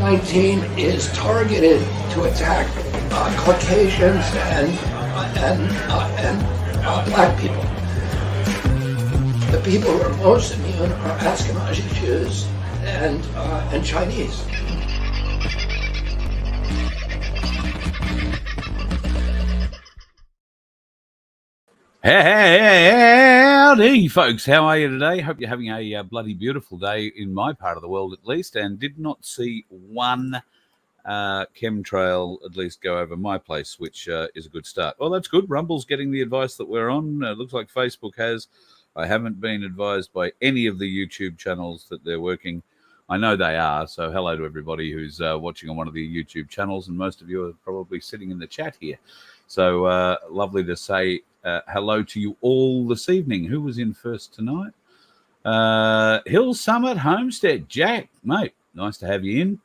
COVID-19 is targeted to attack Caucasians and black people. The people who are most immune are Ashkenazi Jews and Chinese. Howdy, folks. How are you today? Hope you're having a bloody beautiful day in my part of the world, at least, and did not see one chemtrail at least go over my place, which is a good start. Well, that's good. Rumble's getting the advice that we're on. Looks like Facebook has. I haven't been advised by any of the YouTube channels that they're working. I know they are, so hello to everybody who's watching on one of the YouTube channels, and most of you are probably sitting in the chat here. So lovely to say hello to you all this evening. Who was in first tonight? Hill Summit Homestead. Jack, mate, nice to have you in.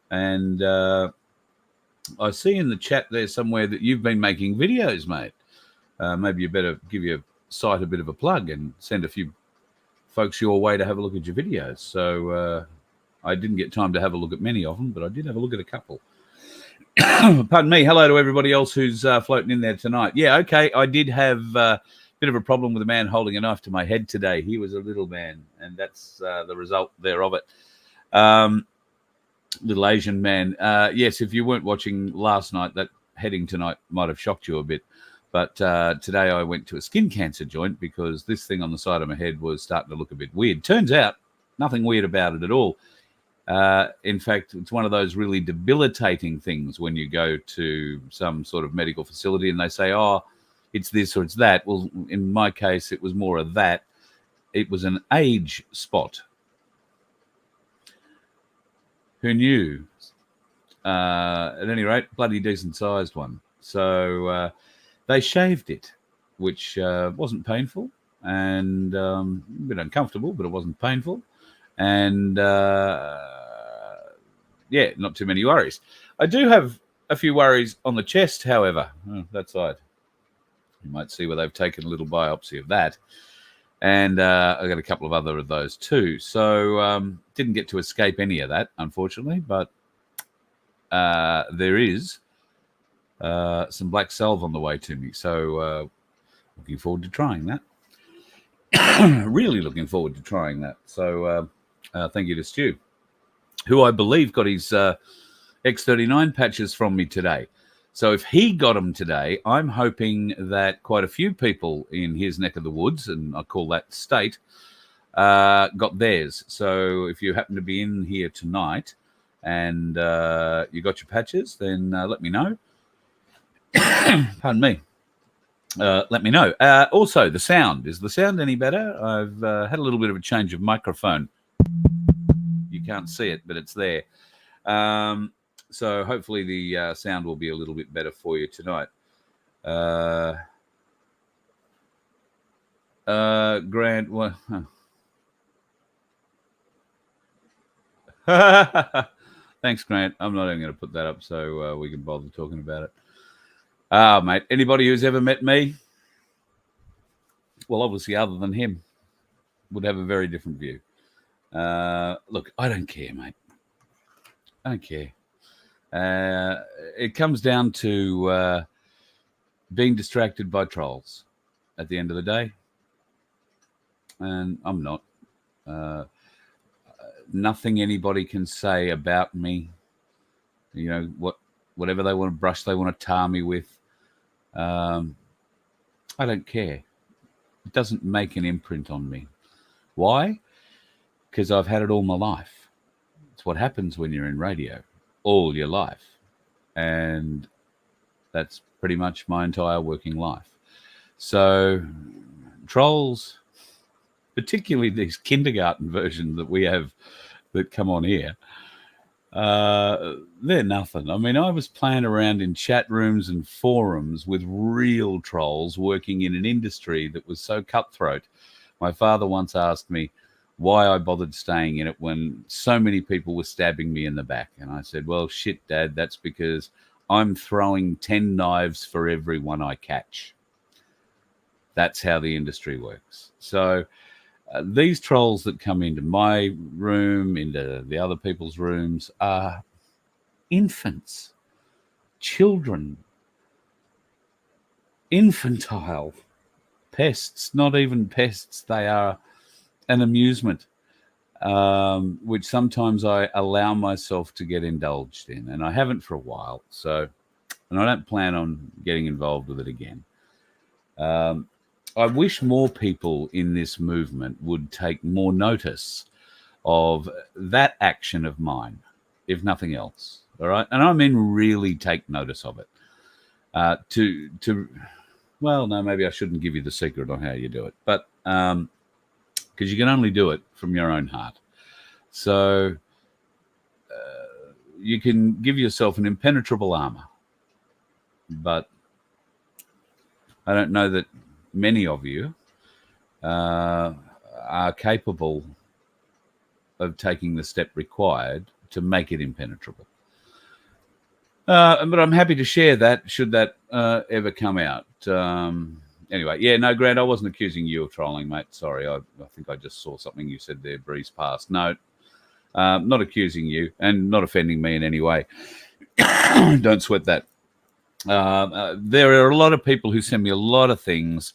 And I see in the chat there somewhere that you've been making videos, mate. Maybe you better give your site a bit of a plug and send a few folks your way to have a look at your videos. So I didn't get time to have a look at many of them, but I did have a look at a couple. Pardon me. Hello to everybody else who's floating in there tonight. Yeah, okay. I did have a bit of a problem with a man holding a knife to my head today. He was a little man, and that's the result there of it. Little Asian man. Yes, if you weren't watching last night, that heading tonight might have shocked you a bit. But today I went to a skin cancer joint because this thing on the side of my head was starting to look a bit weird. Turns out, nothing weird about it at all. In fact, it's one of those really debilitating things when you go to some sort of medical facility and they say, oh, it's this or it's that. Well, in my case, it was more of that. It was an age spot. Who knew? At any rate, bloody decent sized one. So they shaved it, which wasn't painful and a bit uncomfortable, but it wasn't painful. And yeah, not too many worries. I do have a few worries on the chest, however. Oh, that side. You might see where they've taken a little biopsy of that. And I got a couple of other of those too. So didn't get to escape any of that, unfortunately. But there is some black salve on the way to me. So looking forward to trying that. Really looking forward to trying that. So thank you to Stu, who I believe got his X39 patches from me today. So if he got them today, I'm hoping that quite a few people in his neck of the woods, and I call that state, got theirs. So if you happen to be in here tonight and you got your patches, then let me know. Pardon me. Let me know. Also, the sound. Is the sound any better? I've had a little bit of a change of microphone. You can't see it, but it's there. So hopefully the sound will be a little bit better for you tonight. Grant, well, thanks, Grant. I'm not even going to put that up so we can bother talking about it. Mate, anybody who's ever met me, well, obviously other than him, would have a very different view. Look, I don't care, mate. I don't care. It comes down to being distracted by trolls at the end of the day. And I'm not. Nothing anybody can say about me, you know, whatever they want to brush, they want to tar me with. I don't care. It doesn't make an imprint on me. Why? Because I've had it all my life. It's what happens when you're in radio all your life. And that's pretty much my entire working life. So trolls, particularly these kindergarten versions that we have that come on here, they're nothing. I mean, I was playing around in chat rooms and forums with real trolls working in an industry that was so cutthroat. My father once asked me why I bothered staying in it when so many people were stabbing me in the back. And I said, well, shit, Dad, that's because I'm throwing 10 knives for every one I catch. That's how the industry works. So these trolls that come into my room, into the other people's rooms, are infants, children, infantile pests, not even pests. They are an amusement, which sometimes I allow myself to get indulged in, and I haven't for a while. So, and I don't plan on getting involved with it again. I wish more people in this movement would take more notice of that action of mine, if nothing else. All right, and I mean really take notice of it. Well, no, maybe I shouldn't give you the secret on how you do it, but because you can only do it from your own heart. So you can give yourself an impenetrable armor, but I don't know that many of you are capable of taking the step required to make it impenetrable. But I'm happy to share that should that ever come out. Anyway, yeah, no, Grant, I wasn't accusing you of trolling, mate. Sorry, I think I just saw something you said there, breeze past. No, not accusing you and not offending me in any way. Don't sweat that. There are a lot of people who send me a lot of things.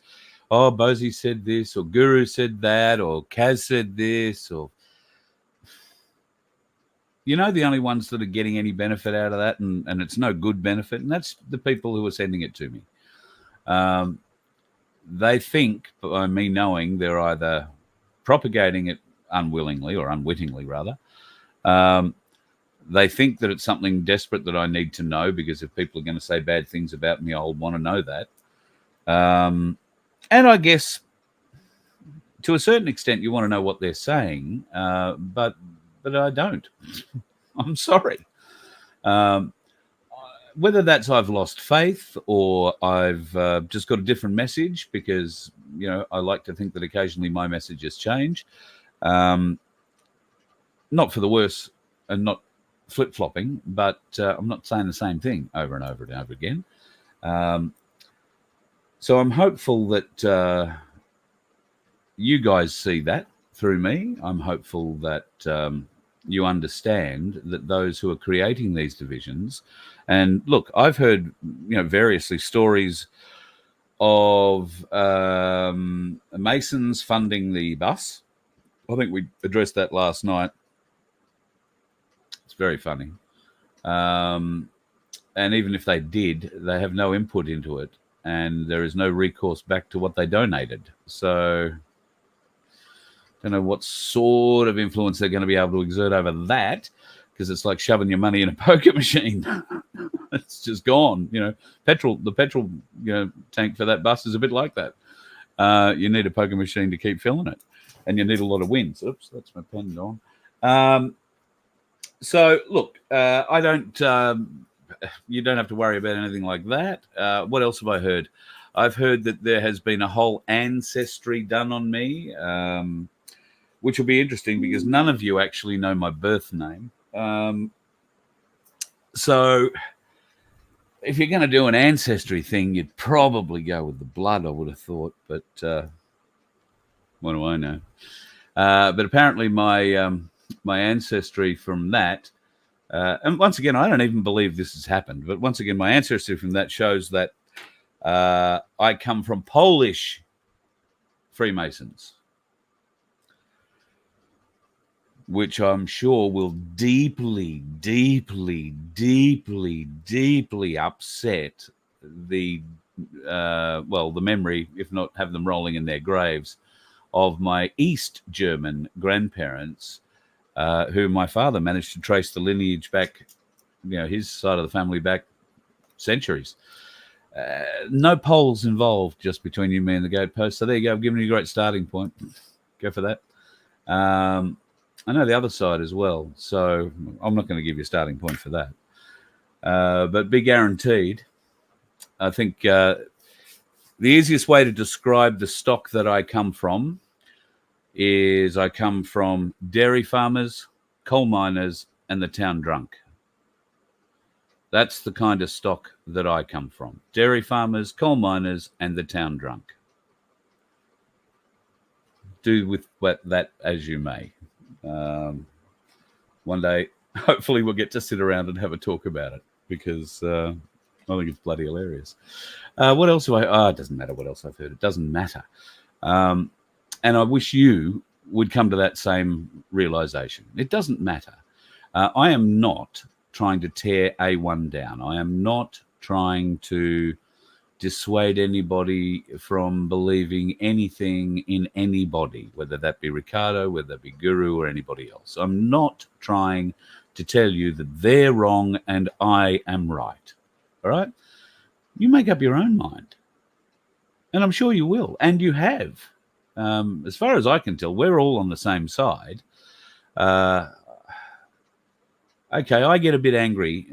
Oh, Bozy said this, or Guru said that, or Kaz said this, or... You know, the only ones that are getting any benefit out of that, and it's no good benefit, and that's the people who are sending it to me. They think, by me knowing, they're either propagating it unwillingly or unwittingly, rather. They think that it's something desperate that I need to know, because if people are going to say bad things about me, I'll want to know that. And I guess to a certain extent, you want to know what they're saying, but I don't. I'm sorry. Whether that's I've lost faith or I've just got a different message, because, you know, I like to think that occasionally my messages change. Not for the worse and not flip-flopping, but I'm not saying the same thing over and over and over again. So I'm hopeful that you guys see that through me. I'm hopeful that you understand that those who are creating these divisions, and look, I've heard, you know, variously stories of Masons funding the bus. I think we addressed that last night. It's very funny. And even if they did, they have no input into it, and there is no recourse back to what they donated. So don't know what sort of influence they're going to be able to exert over that, because it's like shoving your money in a poker machine. It's just gone. You know, the petrol, you know, tank for that bus is a bit like that. You need a poker machine to keep filling it, and you need a lot of wins. Oops, that's my pen gone. So look, I don't. You don't have to worry about anything like that. What else have I heard? I've heard that there has been a whole ancestry done on me, which will be interesting because none of you actually know my birth name. So if you're going to do an ancestry thing, you'd probably go with the blood, I would have thought. But what do I know? But apparently my ancestry from that, and once again, I don't even believe this has happened, but once again, my ancestry from that shows that I come from Polish Freemasons, which I'm sure will deeply, deeply, deeply, deeply upset the memory, if not have them rolling in their graves, of my East German grandparents, who my father managed to trace the lineage back, you know, his side of the family back centuries. No Poles involved, just between you, me, and the gatepost. So there you go. I've given you a great starting point. Go for that. I know the other side as well, so I'm not going to give you a starting point for that. But be guaranteed, I think the easiest way to describe the stock that I come from is I come from dairy farmers, coal miners, and the town drunk. That's the kind of stock that I come from. Dairy farmers, coal miners, and the town drunk. Do with that as you may. One day hopefully we'll get to sit around and have a talk about it, because I think it's bloody hilarious. What else do it doesn't matter what else I've heard. It doesn't matter. And I wish you would come to that same realization. It doesn't matter. I am not trying to tear A1 down. I am not trying to dissuade anybody from believing anything in anybody, whether that be Ricardo, whether that be Guru, or anybody else. I'm not trying to tell you that they're wrong and I am right. All right? You make up your own mind. And I'm sure you will. And you have. As far as I can tell, we're all on the same side. Okay, I get a bit angry.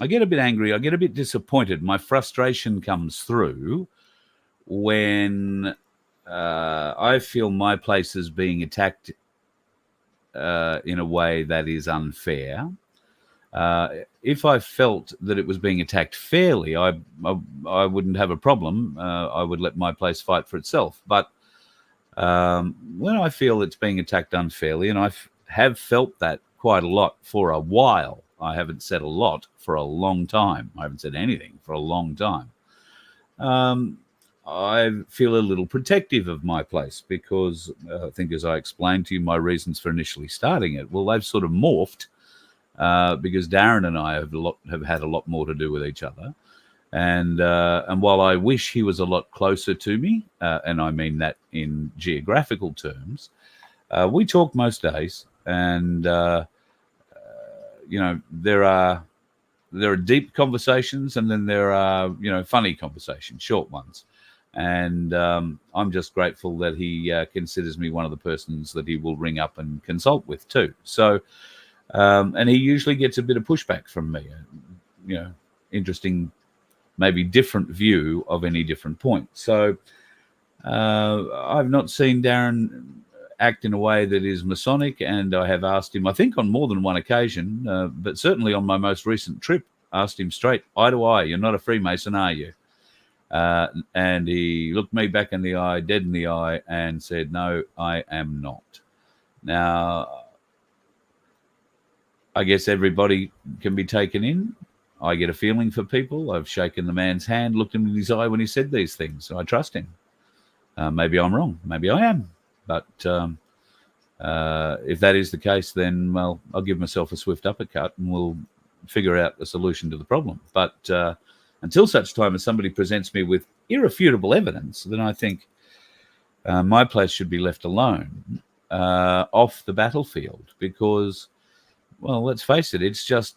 I get a bit disappointed. My frustration comes through when I feel my place is being attacked in a way that is unfair. If I felt that it was being attacked fairly, I wouldn't have a problem. I would let my place fight for itself. But when I feel it's being attacked unfairly, and I have felt that quite a lot for a while, I haven't said a lot for a long time. I haven't said anything for a long time. I feel a little protective of my place because I think, as I explained to you, my reasons for initially starting it, well, they've sort of morphed because Darren and I have had a lot more to do with each other. And while I wish he was a lot closer to me, and I mean that in geographical terms, we talk most days, and there are deep conversations, and then there are funny conversations, short ones. And I'm just grateful that he considers me one of the persons that he will ring up and consult with too. So, and he usually gets a bit of pushback from me, interesting, maybe different view of any different point. So I've not seen Darren act in a way that is Masonic, and I have asked him, I think on more than one occasion, but certainly on my most recent trip, asked him straight, eye to eye, you're not a Freemason, are you? And he looked me back in the eye, dead in the eye, and said, no, I am not. Now, I guess everybody can be taken in. I get a feeling for people. I've shaken the man's hand, looked him in his eye when he said these things. So I trust him. Maybe I'm wrong. Maybe I am. But if that is the case, then, well, I'll give myself a swift uppercut and we'll figure out a solution to the problem. But until such time as somebody presents me with irrefutable evidence, then I think my place should be left alone off the battlefield because, well, let's face it, it's just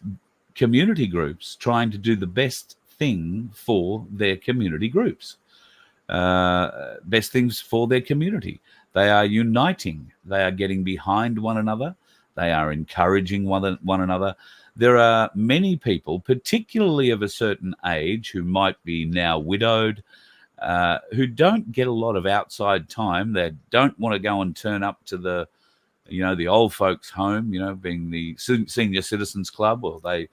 community groups trying to do the best thing for their community groups, best things for their community. They are uniting. They are getting behind one another. They are encouraging one another. There are many people, particularly of a certain age, who might be now widowed, who don't get a lot of outside time. They don't want to go and turn up to the old folks' home, being the senior citizens club, or they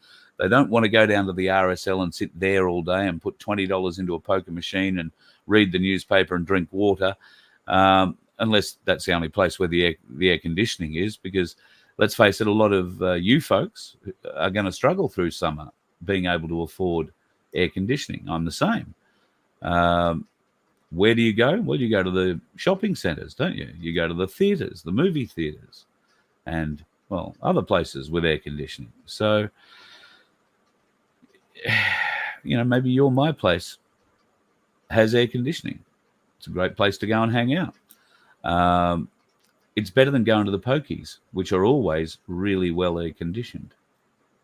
don't want to go down to the RSL and sit there all day and put $20 into a poker machine and read the newspaper and drink water, unless that's the only place where the air conditioning is, because let's face it, a lot of you folks are going to struggle through summer being able to afford air conditioning. I'm the same. Where do you go? Well, you go to the shopping centres, don't you? You go to the theatres, the movie theatres, and, well, other places with air conditioning. So, maybe my place has air conditioning. It's a great place to go and hang out. It's better than going to the pokies, which are always really well air conditioned.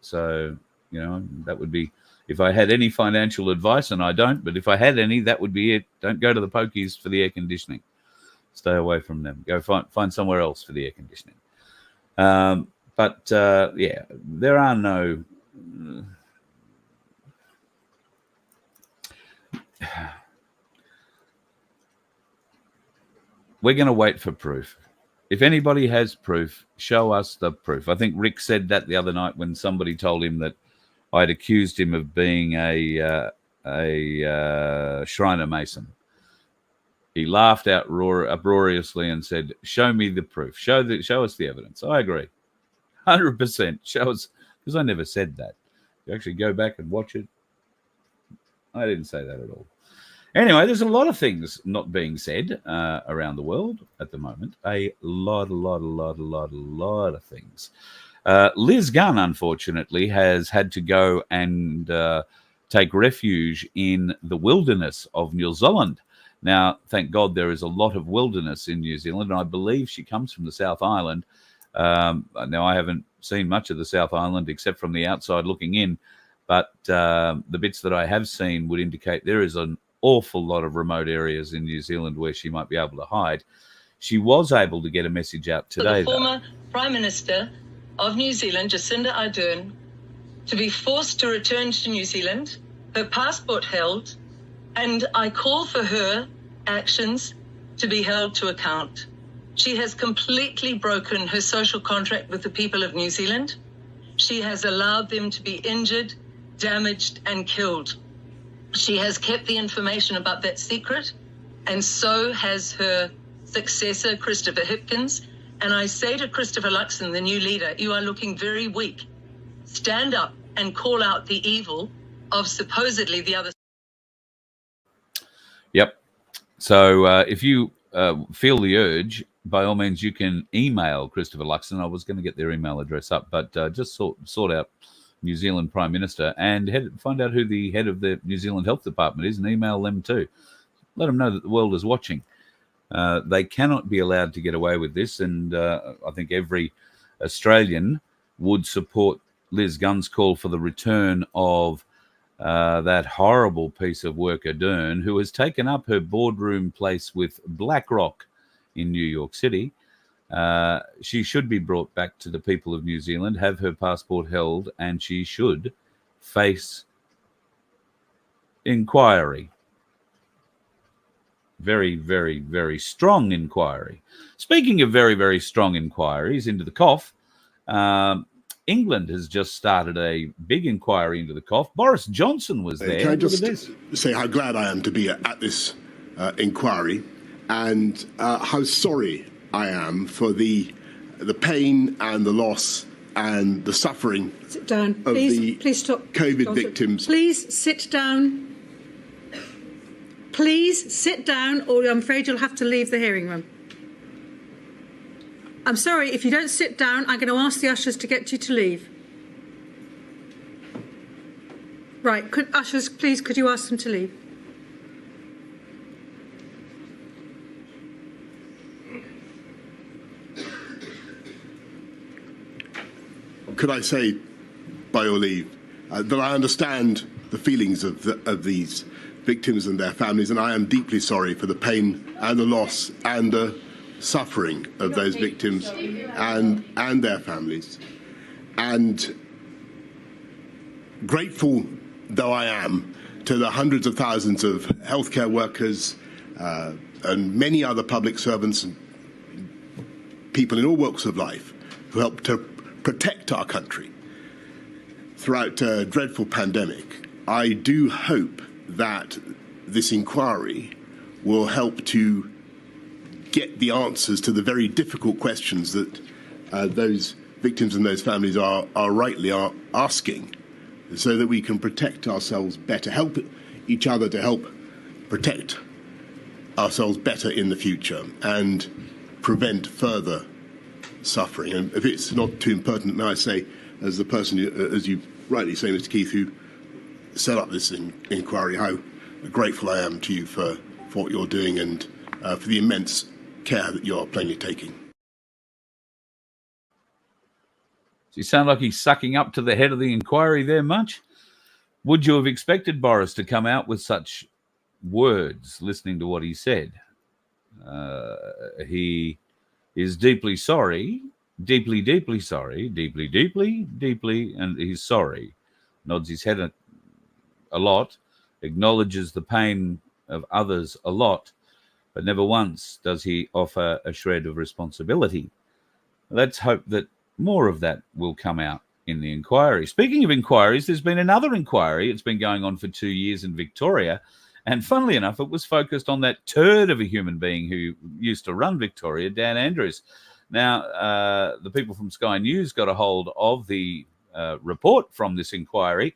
So, that would be, if I had any financial advice, and I don't, but if I had any, that would be it. Don't go to the pokies for the air conditioning. Stay away from them. Go find somewhere else for the air conditioning. But there are no... We're going to wait for proof. If anybody has proof, show us the proof. I think Rick said that the other night when somebody told him that I'd accused him of being a Shriner Mason. He laughed uproariously and said, show me the proof. Show us the evidence. I agree. 100%. Show us, because I never said that. You actually go back and watch it. I didn't say that at all. Anyway, there's a lot of things not being said around the world at the moment. A lot of things. Liz Gunn, unfortunately, has had to go and take refuge in the wilderness of New Zealand. Now, thank God there is a lot of wilderness in New Zealand, and I believe she comes from the South Island. Now, I haven't seen much of the South Island except from the outside looking in, but the bits that I have seen would indicate there is an awful lot of remote areas in New Zealand where she might be able to hide. She was able to get a message out today. For the former Prime Minister of New Zealand, Jacinda Ardern, to be forced to return to New Zealand, her passport held, and I call for her actions to be held to account. She has completely broken her social contract with the people of New Zealand. She has allowed them to be injured, damaged, and killed. She has kept the information about that secret, and so has her successor, Christopher Hipkins. And I say to Christopher Luxon, the new leader, you are looking very weak. Stand up and call out the evil of supposedly the other. Yep. So if you feel the urge, by all means, you can email Christopher Luxon. I was going to get their email address up, but just sort out New Zealand Prime Minister and find out who the head of the New Zealand Health Department is and email them too. Let them know that the world is watching. They cannot be allowed to get away with this, and I think every Australian would support Liz Gunn's call for the return of that horrible piece of work, Ardern, who has taken up her boardroom place with BlackRock in New York City. She should be brought back to the people of New Zealand, have her passport held, and she should face inquiry. Very, very, very strong inquiry. Speaking of very, very strong inquiries into the cough, England has just started a big inquiry into the cough. Boris Johnson was there. Can I just say how glad I am to be at this inquiry, and how sorry I am for the pain and the loss and the suffering sit down. Of please stop. COVID Johnson. victims. Please sit down. Please sit down, or I'm afraid you'll have to leave the hearing room. I'm sorry, if you don't sit down, I'm going to ask the ushers to get you to leave. Right, ushers, please, could you ask them to leave? Could I say, by your leave, that I understand the feelings of these victims and their families, and I am deeply sorry for the pain and the loss and the suffering of those victims and their families. And grateful though I am to the hundreds of thousands of healthcare workers and many other public servants and people in all walks of life who helped to protect our country throughout a dreadful pandemic, I do hope that this inquiry will help to get the answers to the very difficult questions that those victims and those families are rightly asking, so that we can protect ourselves better, help each other to help protect ourselves better in the future and prevent further suffering. And if it's not too impertinent, may I say, as the person, as you rightly say, Mr. Keith, who set up this inquiry, how grateful I am to you for what you're doing and for the immense care that you are plainly taking. Does he sound like he's sucking up to the head of the inquiry there much? Would you have expected Boris to come out with such words, listening to what he said? He is deeply sorry, deeply sorry, deeply, and he's sorry. Nods his head a lot, acknowledges the pain of others a lot, but never once does he offer a shred of responsibility. Let's hope that more of that will come out in the inquiry. Speaking of inquiries, there's been another inquiry. It's been going on for 2 years in Victoria, and funnily enough, it was focused on that turd of a human being who used to run Victoria, Dan Andrews. Now, the people from Sky News got a hold of the report from this inquiry,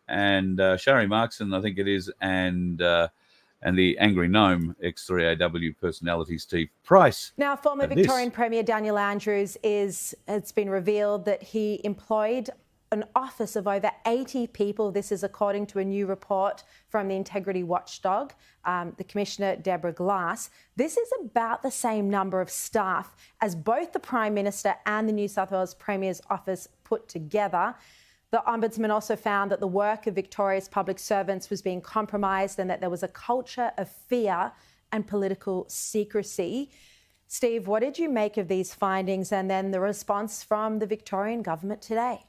and Shari Markson, I think it is, and the Angry Gnome X3AW personality Steve Price. Now, former Victorian Premier Daniel Andrews it's been revealed that he employed an office of over 80 people. This is according to a new report from the Integrity Watchdog, the Commissioner, Deborah Glass. This is about the same number of staff as both the Prime Minister and the New South Wales Premier's office put together. The Ombudsman also found that the work of Victoria's public servants was being compromised and that there was a culture of fear and political secrecy. Steve, what did you make of these findings and then the response from the Victorian government today?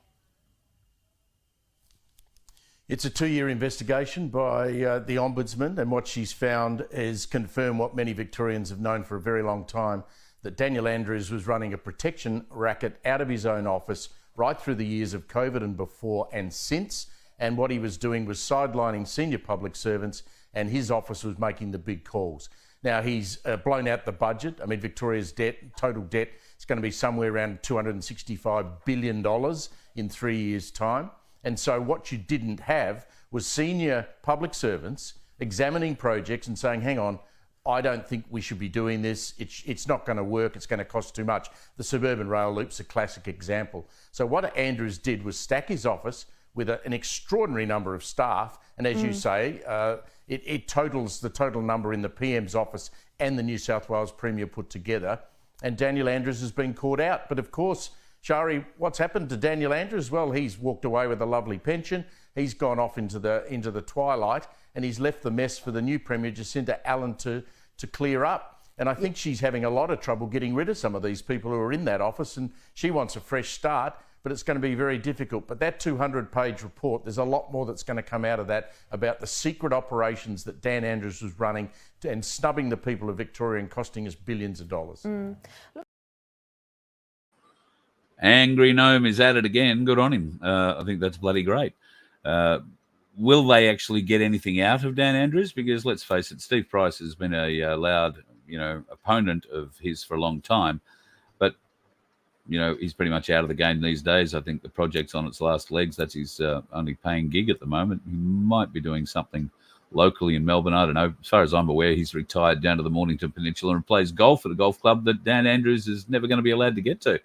It's a 2-year investigation by the Ombudsman, and what she's found is confirmed what many Victorians have known for a very long time, that Daniel Andrews was running a protection racket out of his own office right through the years of COVID and before and since, and what he was doing was sidelining senior public servants, and his office was making the big calls. Now, he's blown out the budget. I mean, Victoria's total debt is going to be somewhere around $265 billion in 3 years' time. And so what you didn't have was senior public servants examining projects and saying, hang on, I don't think we should be doing this. It's not going to work. It's going to cost too much. The suburban rail loop's a classic example. So what Andrews did was stack his office with an extraordinary number of staff. And as you say, it totals the total number in the PM's office and the New South Wales Premier put together. And Daniel Andrews has been caught out. But of course, Shari, what's happened to Daniel Andrews? Well, he's walked away with a lovely pension. He's gone off into the twilight, and he's left the mess for the new Premier, Jacinta Allen, to clear up. And I think she's having a lot of trouble getting rid of some of these people who are in that office, and she wants a fresh start, but it's going to be very difficult. But that 200-page report, there's a lot more that's going to come out of that about the secret operations that Dan Andrews was running and snubbing the people of Victoria and costing us billions of dollars. Angry Gnome is at it again. Good on him. I think that's bloody great. Will they actually get anything out of Dan Andrews? Because let's face it, Steve Price has been a loud, opponent of his for a long time. But, he's pretty much out of the game these days. I think the project's on its last legs. That's his only paying gig at the moment. He might be doing something locally in Melbourne. I don't know. As far as I'm aware, he's retired down to the Mornington Peninsula and plays golf at a golf club that Dan Andrews is never going to be allowed to get to.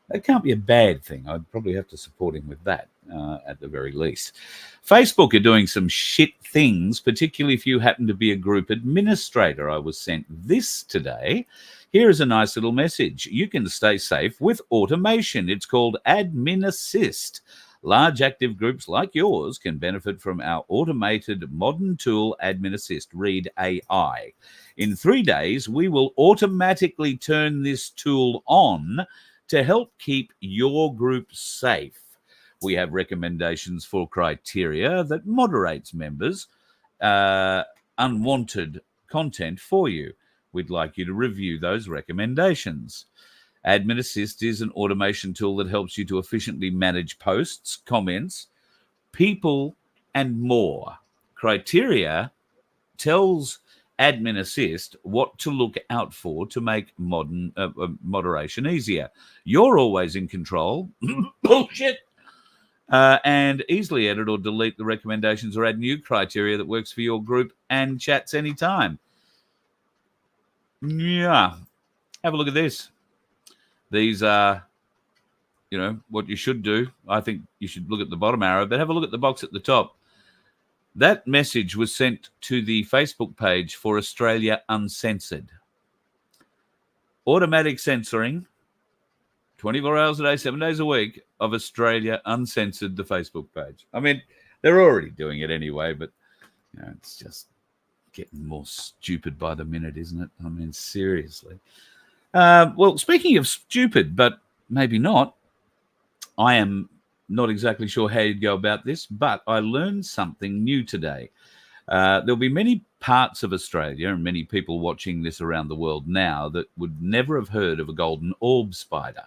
That can't be a bad thing. I'd probably have to support him with that at the very least. Facebook are doing some shit things, particularly if you happen to be a group administrator. I was sent this today. Here is a nice little message. You can stay safe with automation. It's called Admin Assist. Large active groups like yours can benefit from our automated modern tool, Admin Assist, read AI. In 3 days, we will automatically turn this tool on to help keep your group safe. We have recommendations for criteria that moderates members' unwanted content for you. We'd like you to review those recommendations. Admin Assist is an automation tool that helps you to efficiently manage posts, comments, people, and more. Criteria tells Admin Assist what to look out for to make moderation easier. You're always in control. Bullshit. And easily edit or delete the recommendations or add new criteria that works for your group and chats anytime. Yeah. Have a look at this. These are, what you should do. I think you should look at the bottom arrow, but have a look at the box at the top. That message was sent to the Facebook page for Australia Uncensored. Automatic censoring, 24 hours a day, 7 days a week, of Australia Uncensored, the Facebook page. I mean, they're already doing it anyway, but it's just getting more stupid by the minute, isn't it? I mean, seriously. Well, speaking of stupid, but maybe not, I am not exactly sure how you'd go about this, but I learned something new today. There'll be many parts of Australia and many people watching this around the world now that would never have heard of a golden orb spider.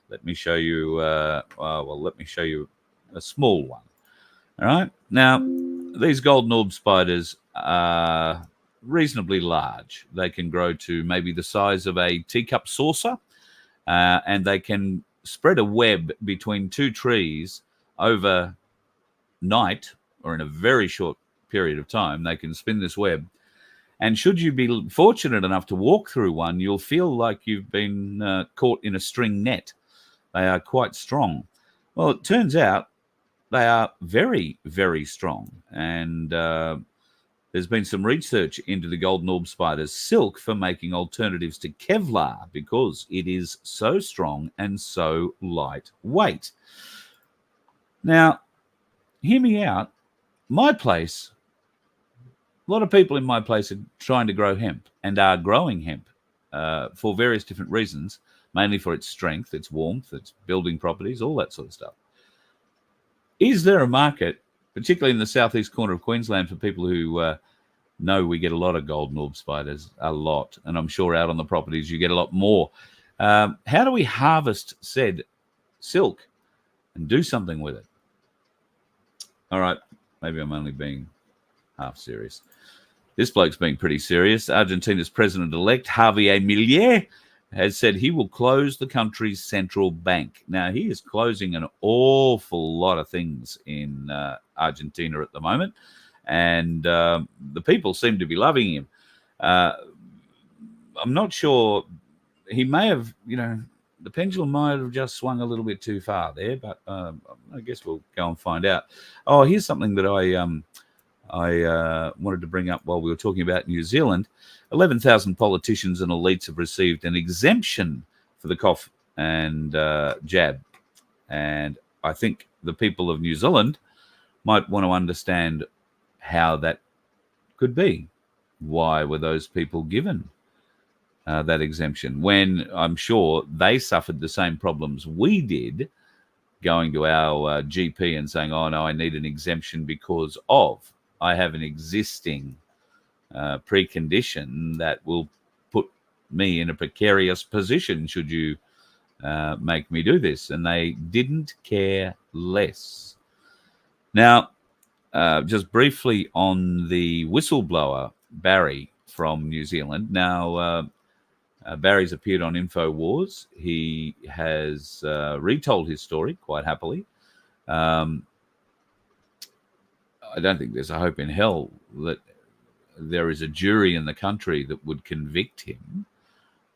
Let me show you, let me show you a small one. All right. Now, these golden orb spiders are reasonably large. They can grow to maybe the size of a teacup saucer. and they can spread a web between two trees over night or in a very short period of time. They can spin this web. And should you be fortunate enough to walk through one, you'll feel like you've been caught in a string net. They are quite strong. Well, it turns out they are very, very strong. And there's been some research into the golden orb spider's silk for making alternatives to Kevlar because it is so strong and so lightweight. Now, hear me out. My place, a lot of people in my place are trying to grow hemp and are growing hemp for various different reasons, mainly for its strength, its warmth, its building properties, all that sort of stuff. Is there a market, particularly in the southeast corner of Queensland, for people who know we get a lot of golden orb spiders, a lot, and I'm sure out on the properties you get a lot more. How do we harvest said silk and do something with it? All right, maybe I'm only being half serious. This bloke's being pretty serious. Argentina's president-elect, Javier Milei, has said he will close the country's central bank. Now, he is closing an awful lot of things in Argentina at the moment, and the people seem to be loving him. I'm not sure. He may have, the pendulum might have just swung a little bit too far there, but I guess we'll go and find out. Oh, here's something that I wanted to bring up while we were talking about New Zealand. 11,000 politicians and elites have received an exemption for the cough and jab. And I think the people of New Zealand might want to understand how that could be. Why were those people given that exemption when I'm sure they suffered the same problems we did, going to our GP and saying, oh, no, I need an exemption because I have an existing precondition that will put me in a precarious position should you make me do this. And they didn't care less. Now, just briefly on the whistleblower, Barry from New Zealand. Now, Barry's appeared on InfoWars. He has retold his story quite happily. I don't think there's a hope in hell that there is a jury in the country that would convict him.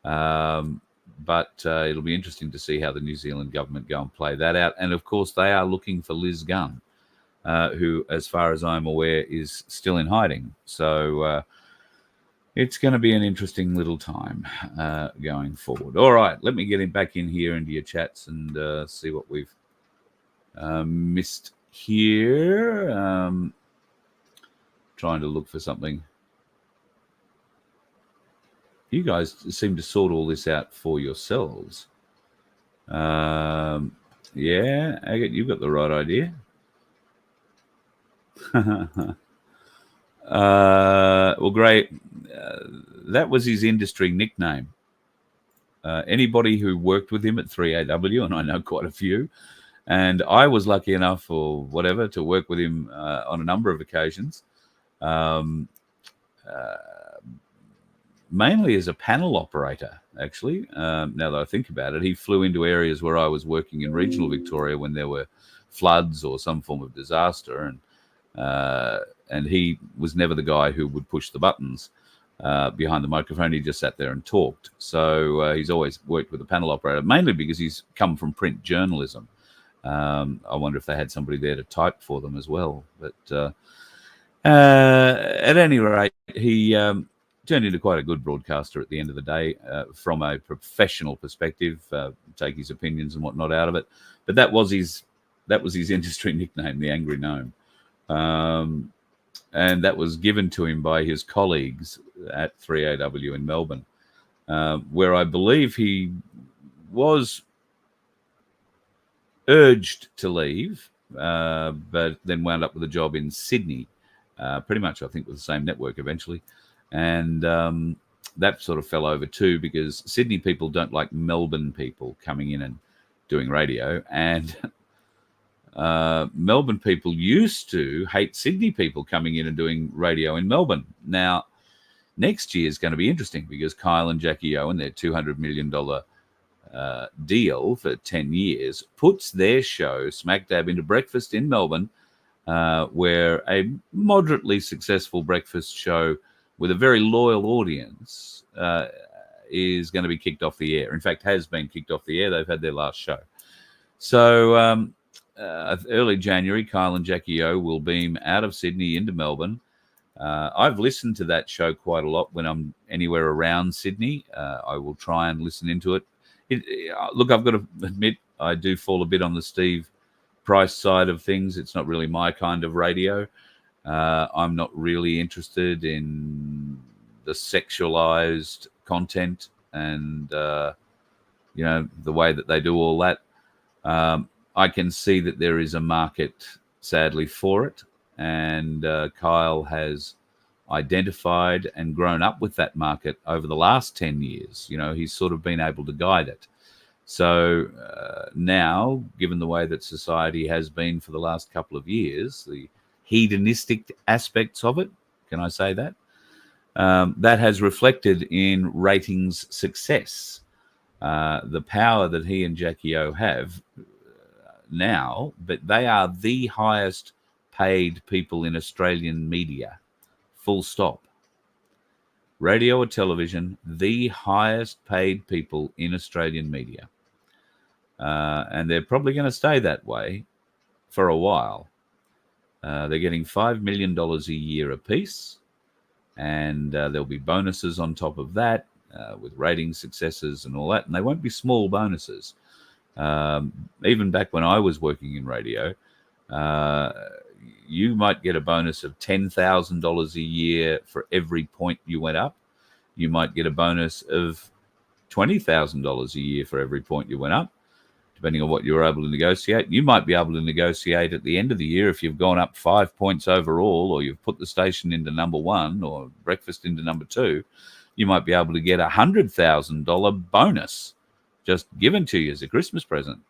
But it'll be interesting to see how the New Zealand government go and play that out. And, of course, they are looking for Liz Gunn, who, as far as I'm aware, is still in hiding. So it's going to be an interesting little time going forward. All right, let me get him back in here into your chats and see what we've missed here. Trying to look for something. You guys seem to sort all this out for yourselves. Yeah, Agate, you've got the right idea. Well, great. That was his industry nickname. Anybody who worked with him at 3AW, and I know quite a few, and I was lucky enough or whatever to work with him on a number of occasions, mainly as a panel operator, actually. Now that I think about it, he flew into areas where I was working in regional Victoria when there were floods or some form of disaster, and he was never the guy who would push the buttons behind the microphone. He just sat there and talked. So he's always worked with a panel operator, mainly because he's come from print journalism. I wonder if they had somebody there to type for them as well. But at any rate, he turned into quite a good broadcaster at the end of the day from a professional perspective, take his opinions and whatnot out of it. But that was his industry nickname, the Angry Gnome. And that was given to him by his colleagues at 3AW in Melbourne, where I believe he was urged to leave, but then wound up with a job in Sydney, pretty much, I think, with the same network eventually. And that sort of fell over too, because Sydney people don't like Melbourne people coming in and doing radio. And Melbourne people used to hate Sydney people coming in and doing radio in Melbourne. Now, next year is going to be interesting because Kyle and Jackie Owen, their $200 million deal for 10 years, puts their show smack dab into breakfast in Melbourne, where a moderately successful breakfast show with a very loyal audience is going to be kicked off the air. In fact, has been kicked off the air. They've had their last show. So early January, Kyle and Jackie O will beam out of Sydney into Melbourne. I've listened to that show quite a lot when I'm anywhere around Sydney. I will try and listen into it. Look, I've got to admit, I do fall a bit on the Steve Price side of things. It's not really my kind of radio. I'm not really interested in the sexualized content and, the way that they do all that. I can see that there is a market, sadly, for it. And Kyle has identified and grown up with that market over the last 10 years. He's sort of been able to guide it. So now, given the way that society has been for the last couple of years, the hedonistic aspects of it, can I say that? That has reflected in ratings success. The power that he and Jackie O have now, but they are the highest paid people in Australian media, full stop. Radio or television, the highest paid people in Australian media. And they're probably going to stay that way for a while. They're getting $5 million a year apiece, and there'll be bonuses on top of that with rating successes and all that, and they won't be small bonuses. Even back when I was working in radio, you might get a bonus of $10,000 a year for every point you went up. You might get a bonus of $20,000 a year for every point you went up, depending on what you were able to negotiate. You might be able to negotiate at the end of the year if you've gone up 5 points overall, or you've put the station into number 1 or breakfast into number 2. You might be able to get a $100,000 bonus just given to you as a Christmas present.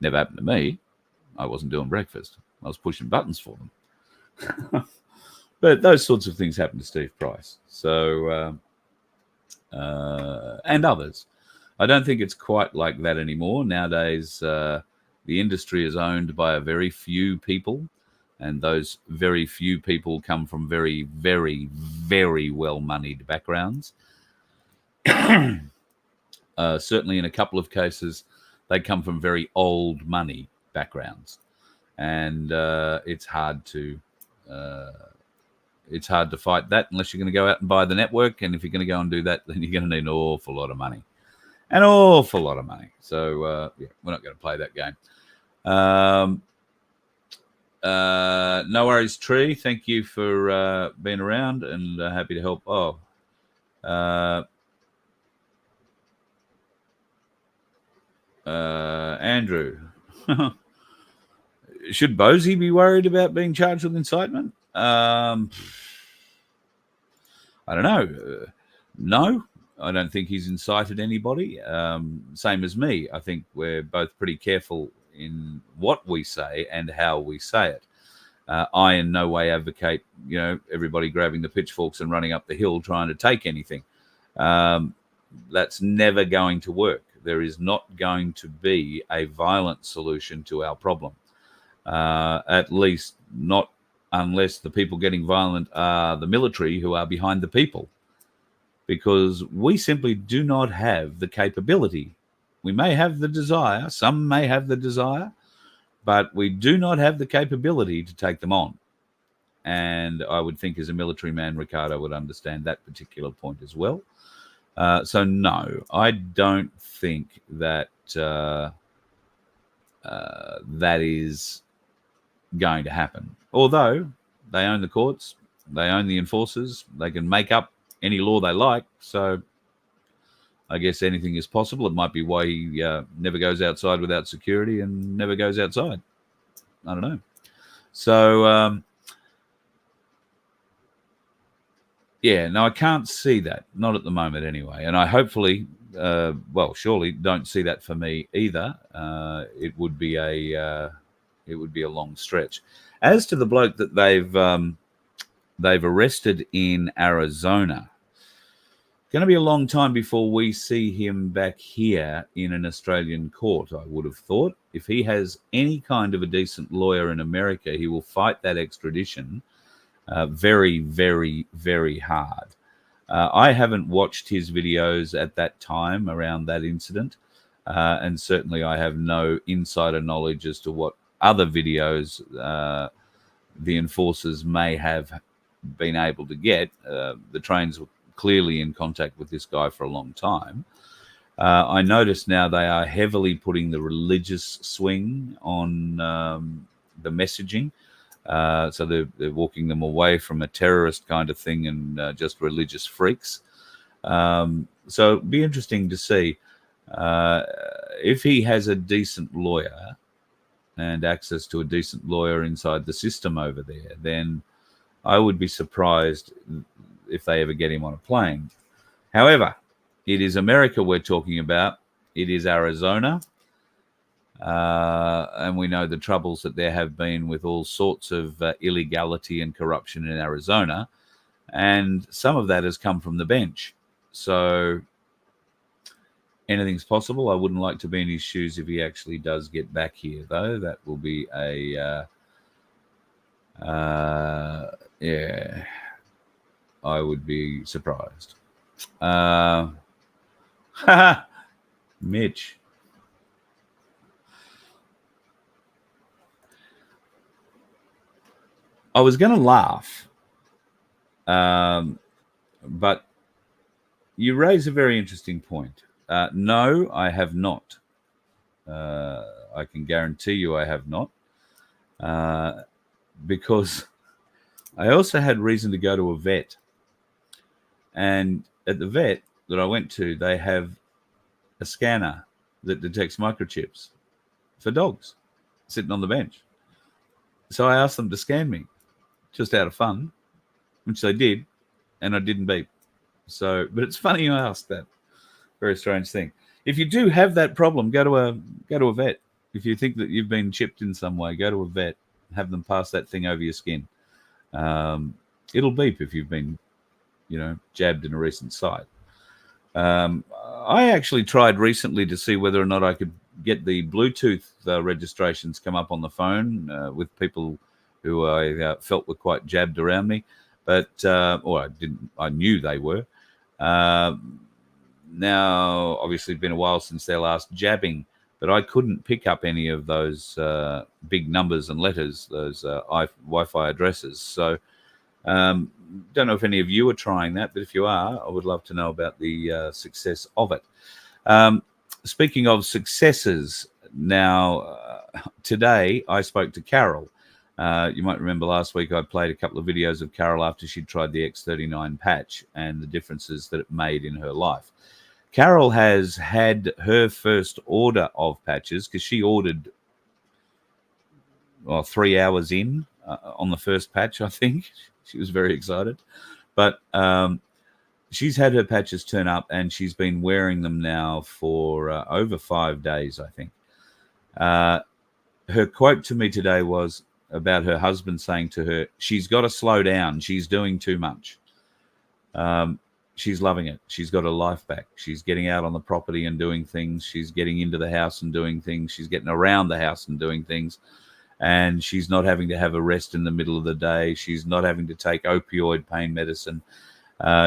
Never happened to me. I wasn't doing breakfast. I was pushing buttons for them. But those sorts of things happen to Steve Price. So, and others. I don't think it's quite like that anymore. Nowadays, the industry is owned by a very few people, and those very few people come from very, very, very well-moneyed backgrounds. Certainly in a couple of cases, they come from very old money backgrounds. And it's hard to fight that unless you're going to go out and buy the network. And if you're going to go and do that, then you're going to need an awful lot of money. An awful lot of money. So, we're not going to play that game. No worries, Tree. Thank you for being around and happy to help. Andrew. Should Bosie be worried about being charged with incitement? I don't know. No, I don't think he's incited anybody. Same as me. I think we're both pretty careful in what we say and how we say it. I in no way advocate, everybody grabbing the pitchforks and running up the hill trying to take anything. That's never going to work. There is not going to be a violent solution to our problem. At least not unless the people getting violent are the military who are behind the people. Because we simply do not have the capability. We may have the desire, some may have the desire, but we do not have the capability to take them on. And I would think as a military man, Ricardo would understand that particular point as well. So no, I don't think that that is going to happen. Although they own the courts, they own the enforcers, they can make up any law they like. So I guess anything is possible. It might be why he never goes outside without security and never goes outside. I don't know. So, no, I can't see that. Not at the moment anyway. And I hopefully, surely don't see that for me either. It would be a long stretch. As to the bloke that they've arrested in Arizona, going to be a long time before we see him back here in an Australian court, I would have thought. If he has any kind of a decent lawyer in America, he will fight that extradition very, very, very hard. I haven't watched his videos at that time around that incident, and certainly I have no insider knowledge as to what other videos the enforcers may have been able to get. The trains were clearly in contact with this guy for a long time. I notice now they are heavily putting the religious swing on the messaging. So they're walking them away from a terrorist kind of thing and just religious freaks. So it'd be interesting to see if he has a decent lawyer and access to a decent lawyer inside the system over there, then I would be surprised if they ever get him on a plane. However, it is America we're talking about. It is Arizona. And we know the troubles that there have been with all sorts of illegality and corruption in Arizona. And some of that has come from the bench. So anything's possible. I wouldn't like to be in his shoes if he actually does get back here, though. That will be a... yeah, I would be surprised. Mitch. I was going to laugh, but you raise a very interesting point. No, I have not. I can guarantee you I have not. Because I also had reason to go to a vet. And at the vet that I went to, they have a scanner that detects microchips for dogs sitting on the bench. So I asked them to scan me just out of fun, which they did, and I didn't beep. So, but it's funny you asked that. Very strange thing. If you do have that problem, go to a vet. If you think that you've been chipped in some way, go to a vet. Have them pass that thing over your skin. It'll beep if you've been, jabbed in a recent site. I actually tried recently to see whether or not I could get the Bluetooth registrations come up on the phone with people who I felt were quite jabbed around me, but or I didn't. I knew they were. Now, obviously, it's been a while since their last jabbing, but I couldn't pick up any of those big numbers and letters, those Wi-Fi addresses. So, don't know if any of you are trying that, but if you are, I would love to know about the success of it. Speaking of successes, now today I spoke to Carol. You might remember last week I played a couple of videos of Carol after she'd tried the X39 patch and the differences that it made in her life. Carol has had her first order of patches because she ordered 3 hours in on the first patch, I think. She was very excited. But she's had her patches turn up and she's been wearing them now for over 5 days, I think. Her quote to me today was about her husband saying to her, she's got to slow down. She's doing too much. She's loving it. She's got her life back. She's getting out on the property and doing things. She's getting into the house and doing things. She's getting around the house and doing things. And she's not having to have a rest in the middle of the day. She's not having to take opioid pain medicine.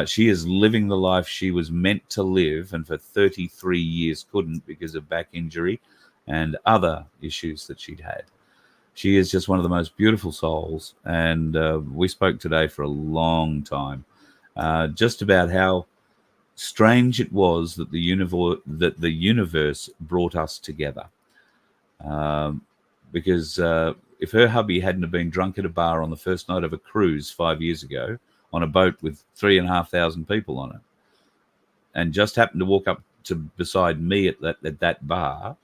She is living the life she was meant to live and for 33 years couldn't because of back injury and other issues that she'd had. She is just one of the most beautiful souls. And we spoke today for a long time. Just about how strange it was that the universe brought us together. Because if her hubby hadn't have been drunk at a bar on the first night of a cruise 5 years ago on a boat with 3,500 people on it, and just happened to walk up to beside me at that bar,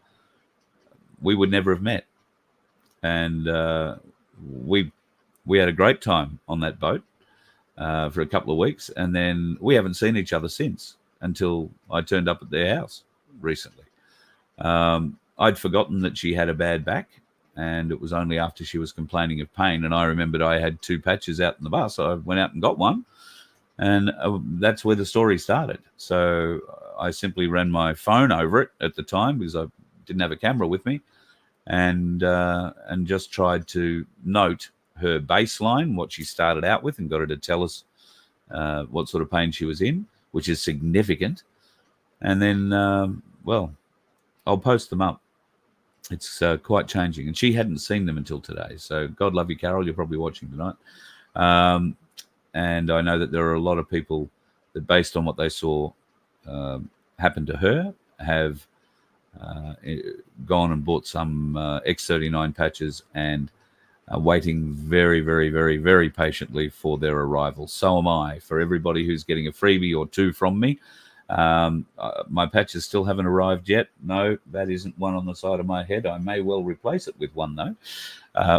we would never have met. And we had a great time on that boat. For a couple of weeks, and then we haven't seen each other since until I turned up at their house recently. I'd forgotten that she had a bad back, and it was only after she was complaining of pain, and I remembered I had 2 patches out in the bar, so I went out and got one, And that's where the story started. So I simply ran my phone over it at the time because I didn't have a camera with me, and just tried to note her baseline, what she started out with, and got her to tell us what sort of pain she was in, which is significant. And then, well, I'll post them up. It's quite changing. And she hadn't seen them until today. So God love you, Carol. You're probably watching tonight. And I know that there are a lot of people that, based on what they saw happen to her, have gone and bought some X39 patches and waiting very, very, very, very patiently for their arrival. So am I. For everybody who's getting a freebie or two from me, my patches still haven't arrived yet. No, that isn't one on the side of my head. I may well replace it with one, though,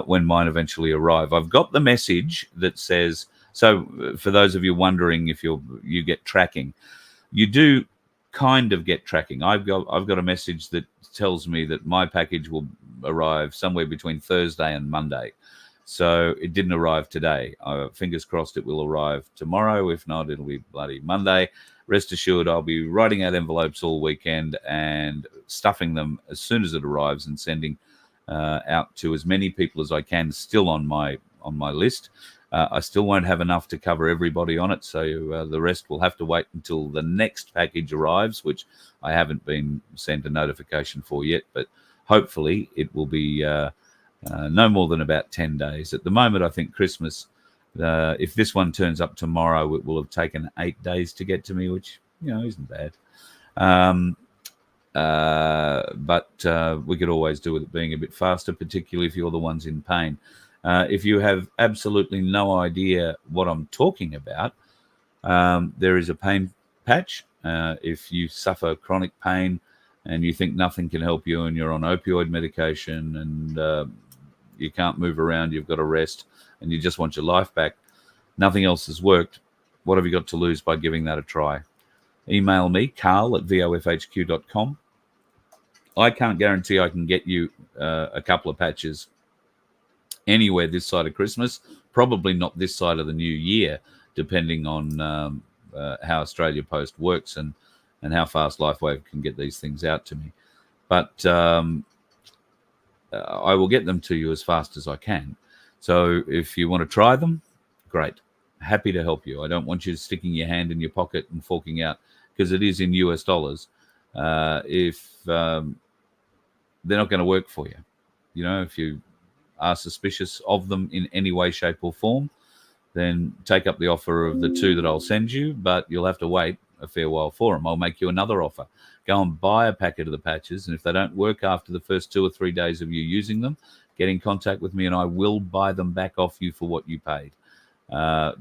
when mine eventually arrive. I've got the message that says, so for those of you wondering if you get tracking, you do kind of get tracking. I've got a message that tells me that my package will arrive somewhere between Thursday and Monday. So it didn't arrive today. Fingers crossed it will arrive tomorrow. If not, it'll be bloody Monday. Rest assured, I'll be writing out envelopes all weekend and stuffing them as soon as it arrives and sending out to as many people as I can still on my list. I still won't have enough to cover everybody on it, so the rest will have to wait until the next package arrives, which I haven't been sent a notification for yet, but hopefully it will be no more than about 10 days. At the moment, I think Christmas, if this one turns up tomorrow, it will have taken 8 days to get to me, which, isn't bad. But we could always do with it being a bit faster, particularly if you're the ones in pain. If you have absolutely no idea what I'm talking about, there is a pain patch. If you suffer chronic pain and you think nothing can help you and you're on opioid medication and you can't move around, you've got to rest, and you just want your life back, nothing else has worked, what have you got to lose by giving that a try? Email me, carl@vofhq.com. I can't guarantee I can get you a couple of patches anywhere this side of Christmas, probably not this side of the new year, depending on how Australia Post works and how fast LifeWave can get these things out to me. But I will get them to you as fast as I can. So if you want to try them, great. Happy to help you. I don't want you sticking your hand in your pocket and forking out, because it is in US dollars. If they're not going to work for you, if you are suspicious of them in any way, shape or form, then take up the offer of the two that I'll send you, but you'll have to wait a fair while for them. I'll make you another offer. Go and buy a packet of the patches, and if they don't work after the first 2 or 3 days of you using them, get in contact with me and I will buy them back off you for what you paid,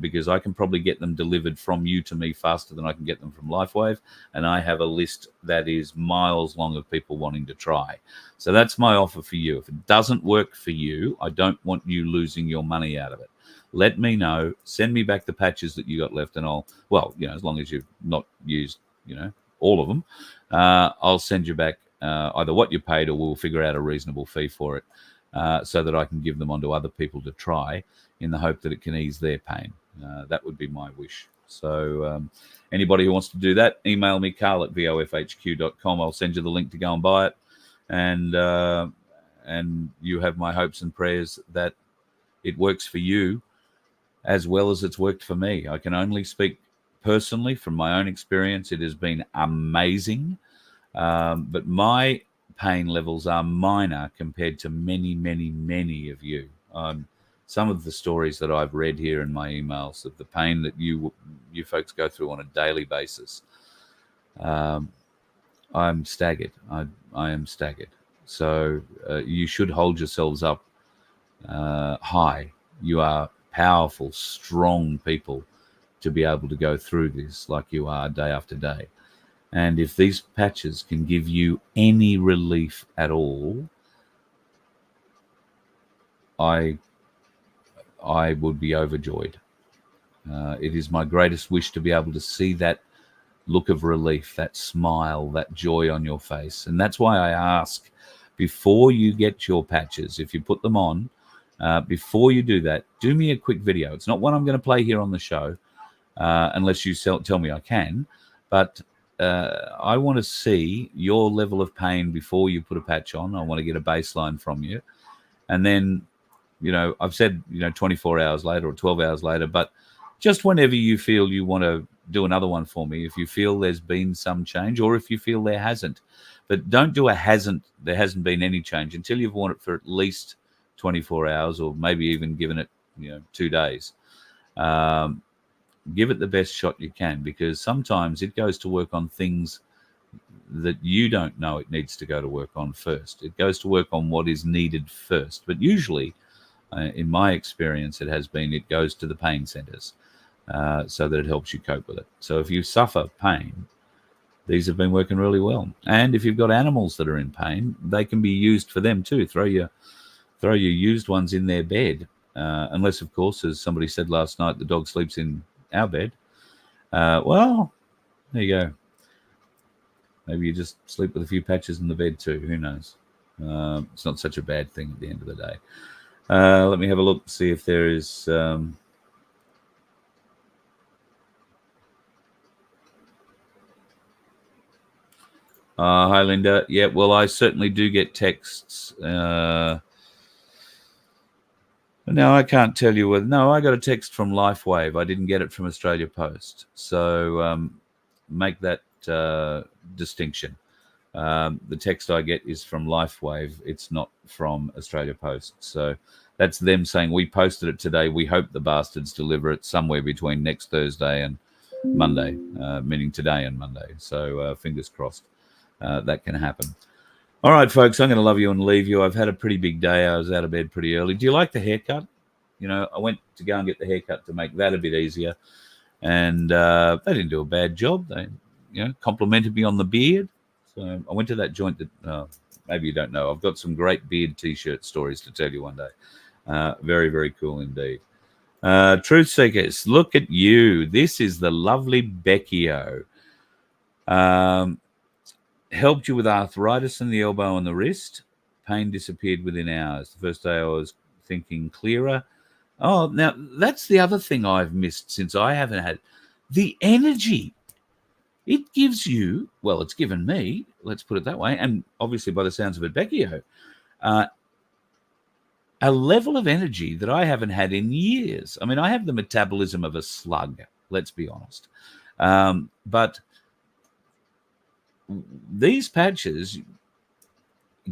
because I can probably get them delivered from you to me faster than I can get them from LifeWave, and I have a list that is miles long of people wanting to try. So that's my offer for you. If it doesn't work for you, I don't want you losing your money out of it. Let me know. Send me back the patches that you got left, and as long as you've not used, all of them, I'll send you back either what you paid, or we'll figure out a reasonable fee for it, so that I can give them on to other people to try in the hope that it can ease their pain. That would be my wish. So anybody who wants to do that, email me, carl@vofhq.com. I'll send you the link to go and buy it. And you have my hopes and prayers that it works for you as well as it's worked for me. I can only speak personally from my own experience. It has been amazing. But my pain levels are minor compared to many, many, many of you. Some of the stories that I've read here in my emails of the pain that you folks go through on a daily basis, I'm staggered. I am staggered. So you should hold yourselves up high. You are powerful, strong people to be able to go through this like you are day after day. And if these patches can give you any relief at all, I would be overjoyed. It is my greatest wish to be able to see that look of relief, that smile, that joy on your face. And that's why I ask, before you get your patches, if you put them on, before you do that, do me a quick video. It's not one I'm going to play here on the show. unless you tell me I can. But I want to see your level of pain before you put a patch on. I want to get a baseline from you. And then, I've said, 24 hours later or 12 hours later, but just whenever you feel you want to do another one for me, if you feel there's been some change or if you feel there hasn't. But don't do there hasn't been any change until you've worn it for at least 24 hours or maybe even given it, 2 days. Give it the best shot you can, because sometimes it goes to work on things that you don't know it needs to go to work on first. It goes to work on what is needed first. But usually, in my experience, it goes to the pain centers so that it helps you cope with it. So if you suffer pain, these have been working really well. And if you've got animals that are in pain, they can be used for them too. Throw your used ones in their bed. Unless, of course, as somebody said last night, the dog sleeps in our bed. Well, there you go. Maybe you just sleep with a few patches in the bed too. Who knows? It's not such a bad thing at the end of the day. Let me have a look, see if there is... hi, Linda. Yeah, well, I certainly do get texts. No, I can't tell you whether... No, I got a text from LifeWave. I didn't get it from Australia Post. So make that distinction. The text I get is from LifeWave. It's not from Australia Post. So that's them saying, we posted it today. We hope the bastards deliver it somewhere between next Thursday and Monday, meaning today and Monday. So fingers crossed that can happen. All right, folks, I'm going to love you and leave you. I've had a pretty big day. I was out of bed pretty early. Do you like the haircut? I went to go and get the haircut to make that a bit easier. And they didn't do a bad job. They, complimented me on the beard. So I went to that joint that maybe you don't know. I've got some great beard T-shirt stories to tell you one day. Very, very cool indeed. Truth Seekers, look at you. This is the lovely Beckio. Helped you with arthritis in the elbow and the wrist. Pain disappeared within hours. The first day I was thinking clearer. Oh, now that's the other thing I've missed since I haven't had the energy. It gives you, well, it's given me, let's put it that way, and obviously by the sounds of it, Beckio, a level of energy that I haven't had in years. I mean, I have the metabolism of a slug, let's be honest. But these patches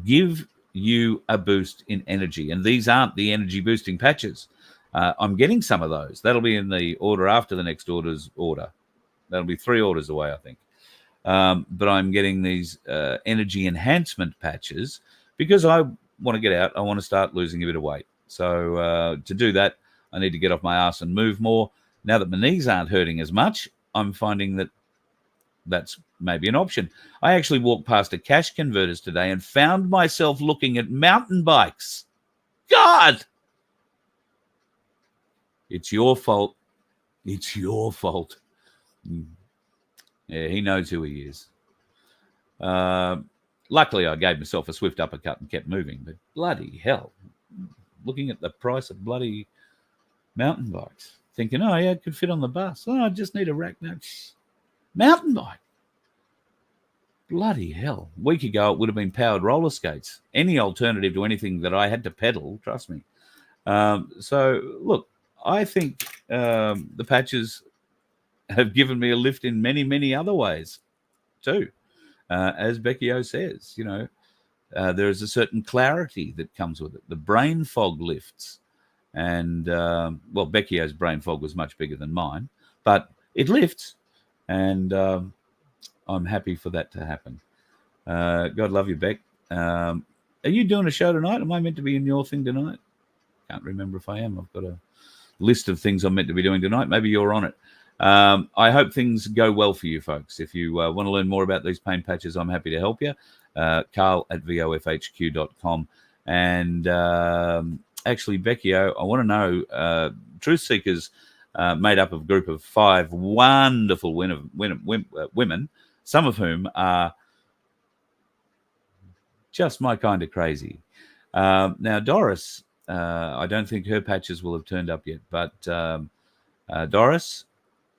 give you a boost in energy, and these aren't the energy boosting patches. I'm getting some of those. That'll be in the order after the next order's order. That'll be 3 orders away, I think. But I'm getting these energy enhancement patches because I want to get out. I want to start losing a bit of weight. So to do that, I need to get off my ass and move more. Now that my knees aren't hurting as much, I'm finding that that's maybe an option. I actually walked past a cash converters today and found myself looking at mountain bikes. God! It's your fault. It's your fault. Yeah, he knows who he is. Luckily, I gave myself a swift uppercut and kept moving, but bloody hell. Looking at the price of bloody mountain bikes, thinking, oh, yeah, it could fit on the bus. Oh, I just need a rack now. Mountain bike. Bloody hell. A week ago, it would have been powered roller skates. Any alternative to anything that I had to pedal, trust me. So, look, I think the patches have given me a lift in many, many other ways too. As Beckio says, there is a certain clarity that comes with it. The brain fog lifts. And, well, Beckio's brain fog was much bigger than mine, but it lifts. And I'm happy for that to happen. God love you, Beck. Are you doing a show tonight? Am I meant to be in your thing tonight? Can't remember if I am. I've got a list of things I'm meant to be doing tonight. Maybe you're on it. I hope things go well for you, folks. If you want to learn more about these pain patches, I'm happy to help you. Carl@vofhq.com. And actually, Beckio, I want to know, Truth Seekers made up of a group of 5 wonderful women, some of whom are just my kind of crazy. Now, Doris, I don't think her patches will have turned up yet, but Doris,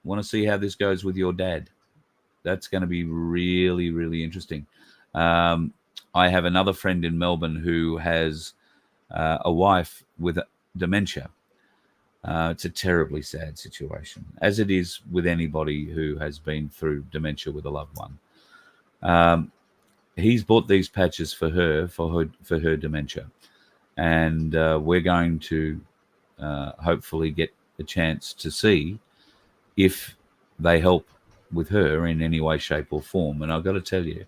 Want to see how this goes with your dad. That's going to be really, really interesting. I have another friend in Melbourne who has a wife with dementia. It's a terribly sad situation, as it is with anybody who has been through dementia with a loved one. He's bought these patches for her dementia, and we're going to hopefully get a chance to see if they help with her in any way, shape, or form. And I've got to tell you,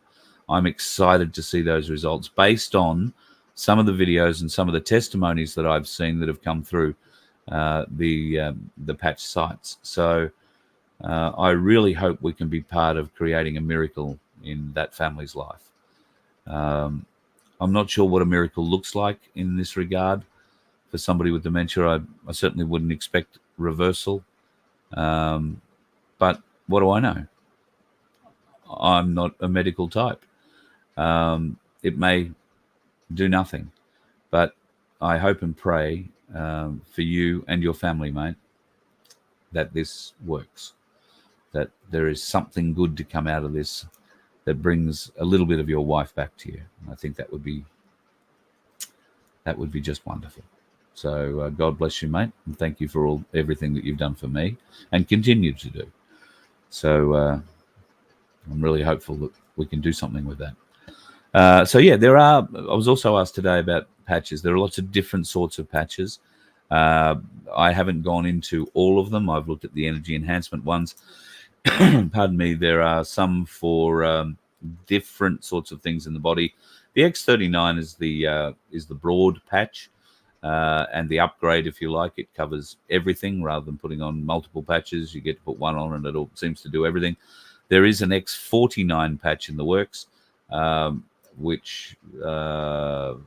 I'm excited to see those results based on some of the videos and some of the testimonies that I've seen that have come through the patch sites. So I really hope we can be part of creating a miracle in that family's life. I'm not sure what a miracle looks like in this regard for somebody with dementia. I certainly wouldn't expect reversal. But what do I know? I'm not a medical type. It may do nothing, but I hope and pray for you and your family, mate, that this works, that there is something good to come out of this that brings a little bit of your wife back to you. I think that would be just wonderful. So God bless you, mate, and thank you for everything that you've done for me and continue to do. So I'm really hopeful that we can do something with that. So yeah, I was also asked today about patches. There are lots of different sorts of patches. I haven't gone into all of them. I've looked at the energy enhancement ones. Pardon me. There are some for different sorts of things in the body. The X39 is the broad patch, and the upgrade, if you like, it covers everything rather than putting on multiple patches. You get to put one on and it all seems to do everything. There is an X49 patch in the works, which, well,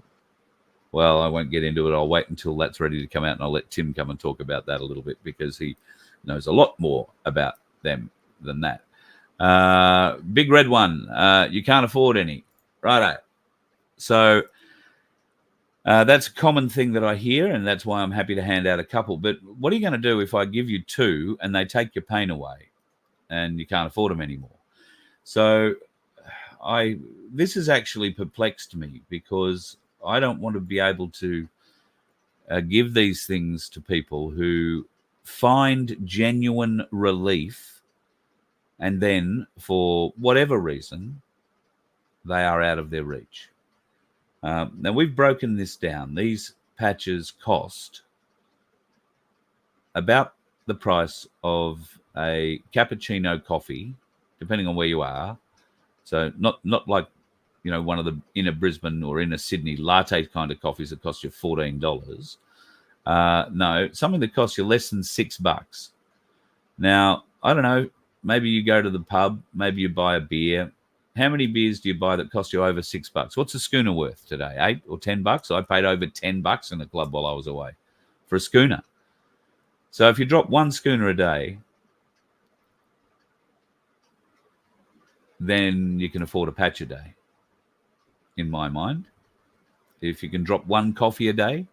I won't get into it. I'll wait until that's ready to come out, and I'll let Tim come and talk about that a little bit because he knows a lot more about them than that. Big red one. You can't afford any. Righto. So that's a common thing that I hear, and that's why I'm happy to hand out a couple. But what are you going to do if I give you two and they take your pain away and you can't afford them anymore? So this has actually perplexed me because I don't want to be able to give these things to people who find genuine relief and then, for whatever reason, they are out of their reach. Now, we've broken this down. These patches cost about the price of a cappuccino coffee, depending on where you are. So not like, one of the inner Brisbane or inner Sydney latte kind of coffees that cost you $14. No, something that costs you less than $6. Now, I don't know, maybe you go to the pub, maybe you buy a beer. How many beers do you buy that cost you over $6? What's a schooner worth today? $8 or $10? I paid over $10 in a club while I was away for a schooner. So if you drop one schooner a day, then you can afford a patch a day, in my mind. If you can drop one coffee a day,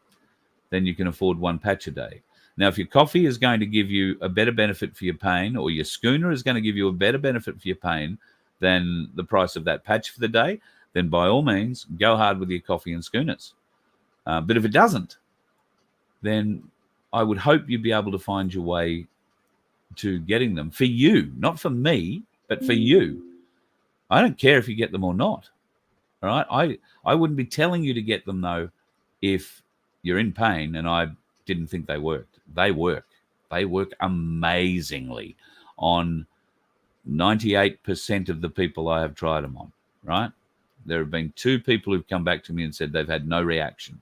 then you can afford one patch a day. Now, if your coffee is going to give you a better benefit for your pain, or your schooner is going to give you a better benefit for your pain than the price of that patch for the day, then by all means, go hard with your coffee and schooners. But if it doesn't, then I would hope you'd be able to find your way to getting them for you, not for me, but for you. I don't care if you get them or not. All right. I wouldn't be telling you to get them, though, if you're in pain and I didn't think they worked. They work. They work amazingly on 98% of the people I have tried them on, right? There have been 2 people who've come back to me and said they've had no reaction.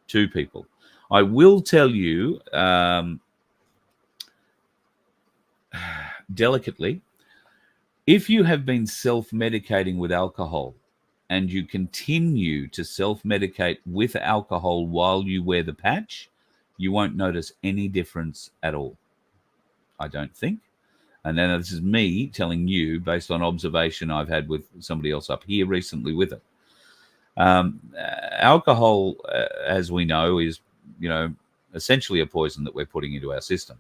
2 people. I will tell you delicately, if you have been self-medicating with alcohol and you continue to self-medicate with alcohol while you wear the patch, you won't notice any difference at all, I don't think. And then this is me telling you based on observation I've had with somebody else up here recently with it. Alcohol, as we know, is, essentially a poison that we're putting into our system.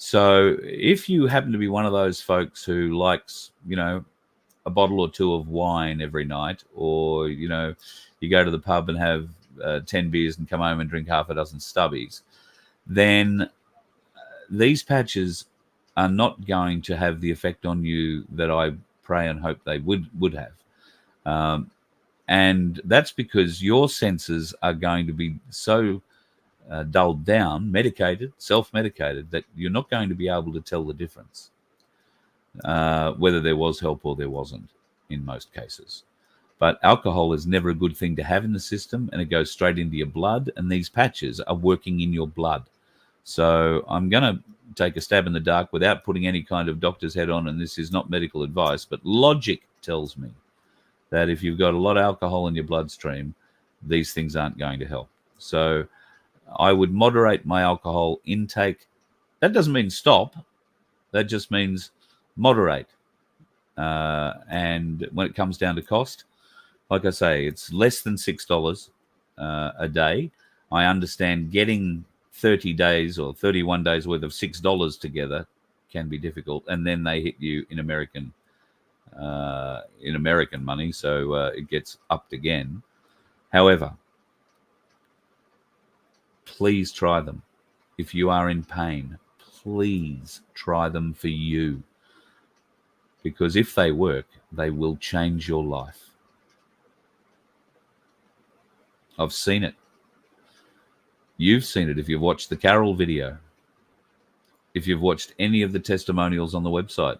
So if you happen to be one of those folks who likes, a bottle or two of wine every night, or, you go to the pub and have 10 beers and come home and drink half a dozen stubbies, then these patches are not going to have the effect on you that I pray and hope they would have. And that's because your senses are going to be so dulled down, medicated, self-medicated, that you're not going to be able to tell the difference, whether there was help or there wasn't in most cases. But alcohol is never a good thing to have in the system, and it goes straight into your blood, and these patches are working in your blood. So I'm going to take a stab in the dark without putting any kind of doctor's head on, and this is not medical advice, but logic tells me that if you've got a lot of alcohol in your bloodstream, these things aren't going to help. So I would moderate my alcohol intake. That doesn't mean stop. That just means moderate. And when it comes down to cost, like I say, it's less than $6 a day. I understand getting 30 days or 31 days worth of $6 together can be difficult, and then they hit you in American money, so it gets upped again. However, please try them. If you are in pain, please try them for you, because if they work, they will change your life. I've seen it. You've seen it if you've watched the Carol video, if you've watched any of the testimonials on the website.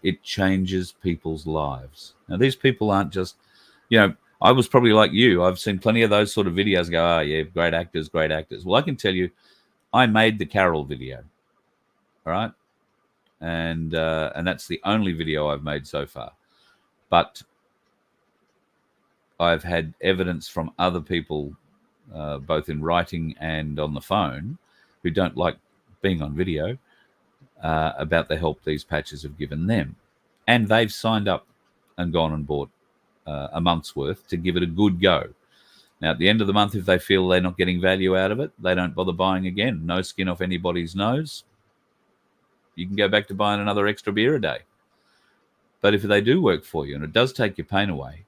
It changes people's lives. Now, these people aren't just, I was probably like you. I've seen plenty of those sort of videos go, oh, yeah, great actors, great actors. Well, I can tell you, I made the Carol video, all right? And that's the only video I've made so far. But I've had evidence from other people, both in writing and on the phone, who don't like being on video, about the help these patches have given them. And they've signed up and gone and bought a month's worth to give it a good go. Now, at the end of the month, if they feel they're not getting value out of it, they don't bother buying again. No skin off anybody's nose. You can go back to buying another extra beer a day. But if they do work for you and it does take your pain away,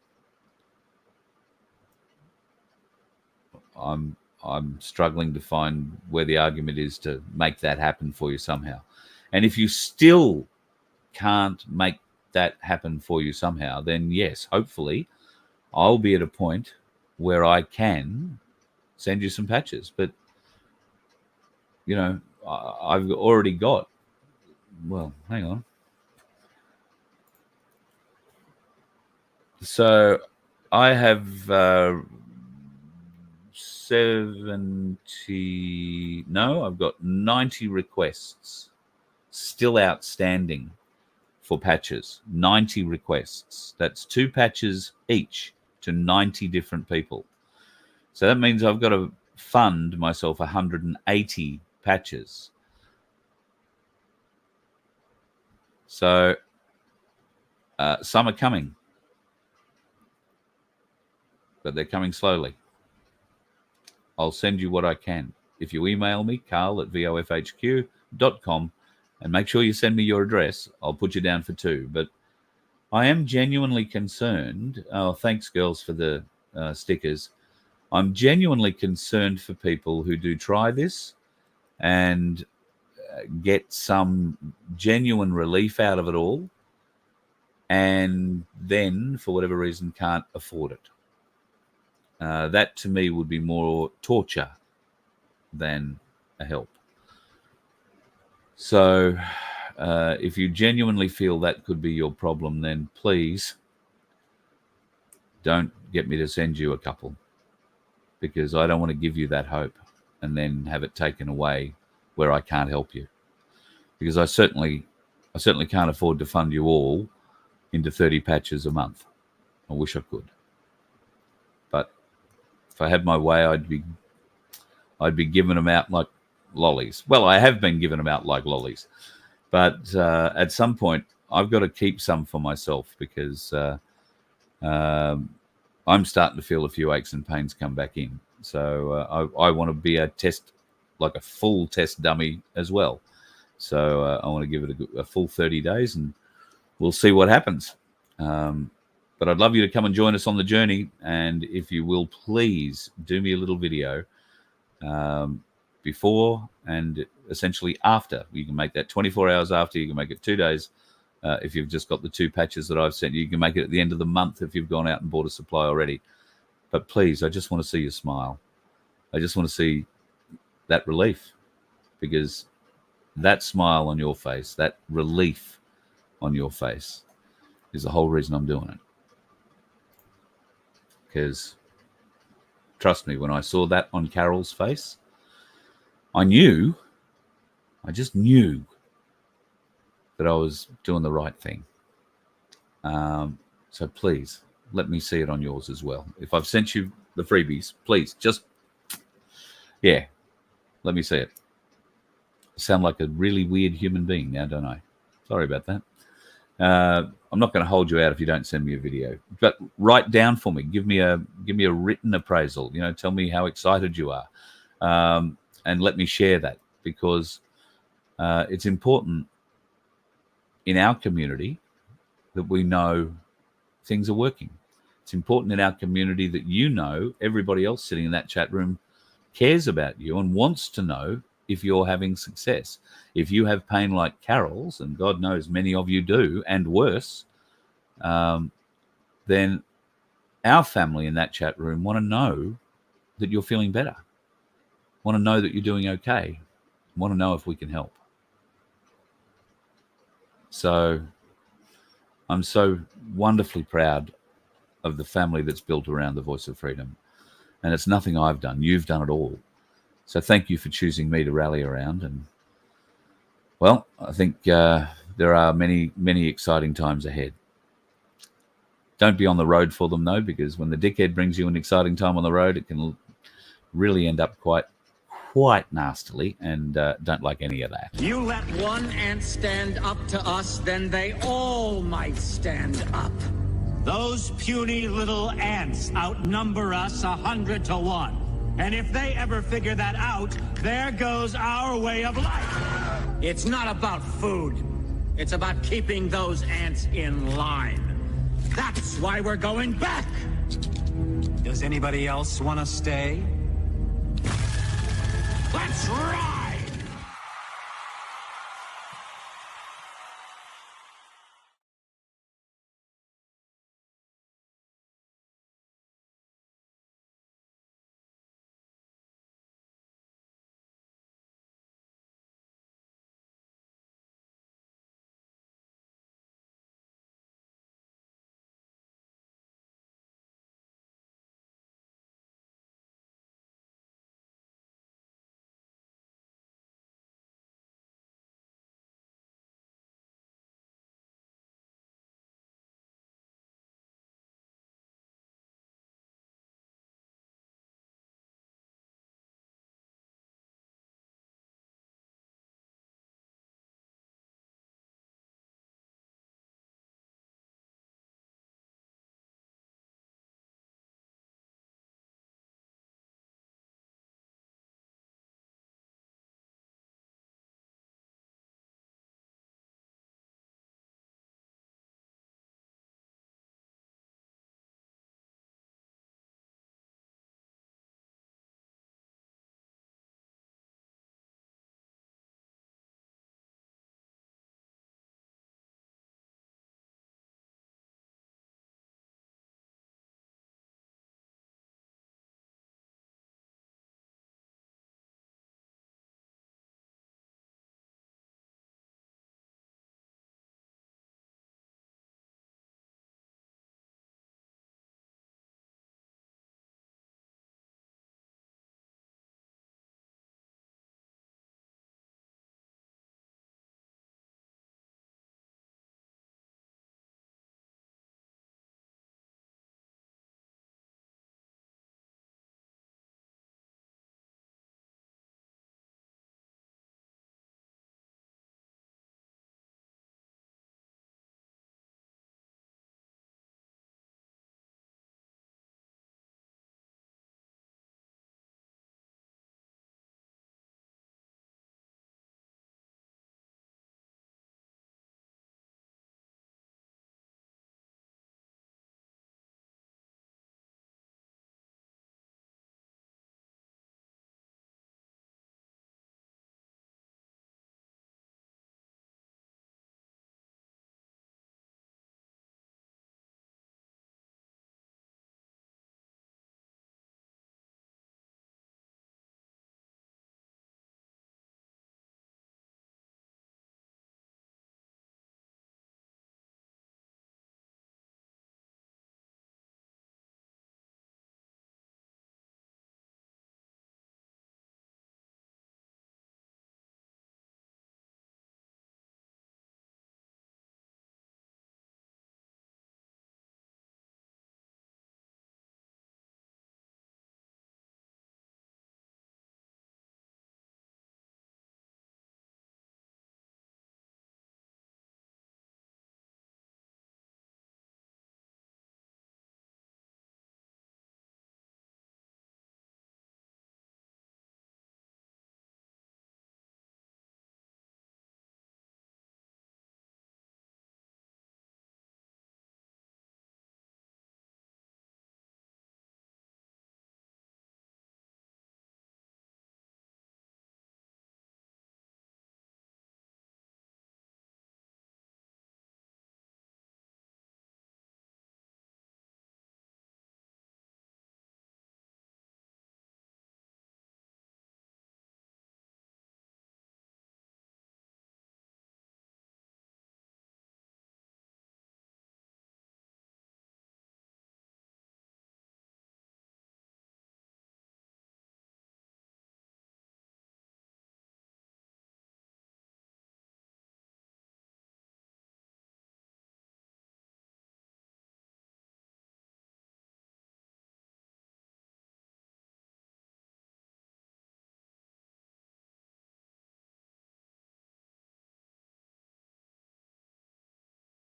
I'm struggling to find where the argument is to make that happen for you somehow. And if you still can't make that happen for you somehow, then yes, hopefully I'll be at a point where I can send you some patches. But, I've already got, well, hang on. So I have I've got 90 requests still outstanding for patches. 90 requests. That's 2 patches each to 90 different people. So that means I've got to fund myself 180 patches. So some are coming, but they're coming slowly. I'll send you what I can. If you email me, carl@vofhq.com, and make sure you send me your address, I'll put you down for 2. But I am genuinely concerned. Oh, thanks, girls, for the stickers. I'm genuinely concerned for people who do try this and get some genuine relief out of it all, and then, for whatever reason, can't afford it. That, to me, would be more torture than a help. So if you genuinely feel that could be your problem, then please don't get me to send you a couple, because I don't want to give you that hope and then have it taken away where I can't help you. Because I certainly can't afford to fund you all into 30 patches a month. I wish I could. But if I had my way, I'd be giving them out like lollies. Well, I have been giving them out like lollies. But at some point, I've got to keep some for myself, because I'm starting to feel a few aches and pains come back in. So I want to be a test like a full test dummy as well. So I want to give it a full 30 days, and we'll see what happens. But I'd love you to come and join us on the journey. And if you will, please do me a little video before and essentially after. You can make that 24 hours after. You can make it 2 days if you've just got the 2 patches that I've sent you. You can make it at the end of the month if you've gone out and bought a supply already. But please, I just want to see you smile. I just want to see that relief, because that smile on your face, that relief on your face, is the whole reason I'm doing it. Because trust me, when I saw that on Carol's face, I just knew that I was doing the right thing. So please, let me see it on yours as well. If I've sent you the freebies, please, let me see it. I sound like a really weird human being now, don't I? Sorry about that. I'm not going to hold you out if you don't send me a video, but write down for me. Give me a written appraisal. Tell me how excited you are, and let me share that, because it's important in our community that we know things are working. It's important in our community that everybody else sitting in that chat room cares about you and wants to know if you're having success. If you have pain like Carol's, and God knows many of you do, and worse, then our family in that chat room want to know that you're feeling better, want to know that you're doing okay, want to know if we can help. So I'm so wonderfully proud of the family that's built around the Voice of Freedom. And it's nothing I've done. You've done it all. So thank you for choosing me to rally around. And, well, I think there are many, many exciting times ahead. Don't be on the road for them, though, because when the dickhead brings you an exciting time on the road, it can really end up quite nastily, and don't like any of that. You let one ant stand up to us, then they all might stand up. Those puny little ants outnumber us 100 to 1. And if they ever figure that out, there goes our way of life. It's not about food. It's about keeping those ants in line. That's why we're going back. Does anybody else want to stay? Let's ride!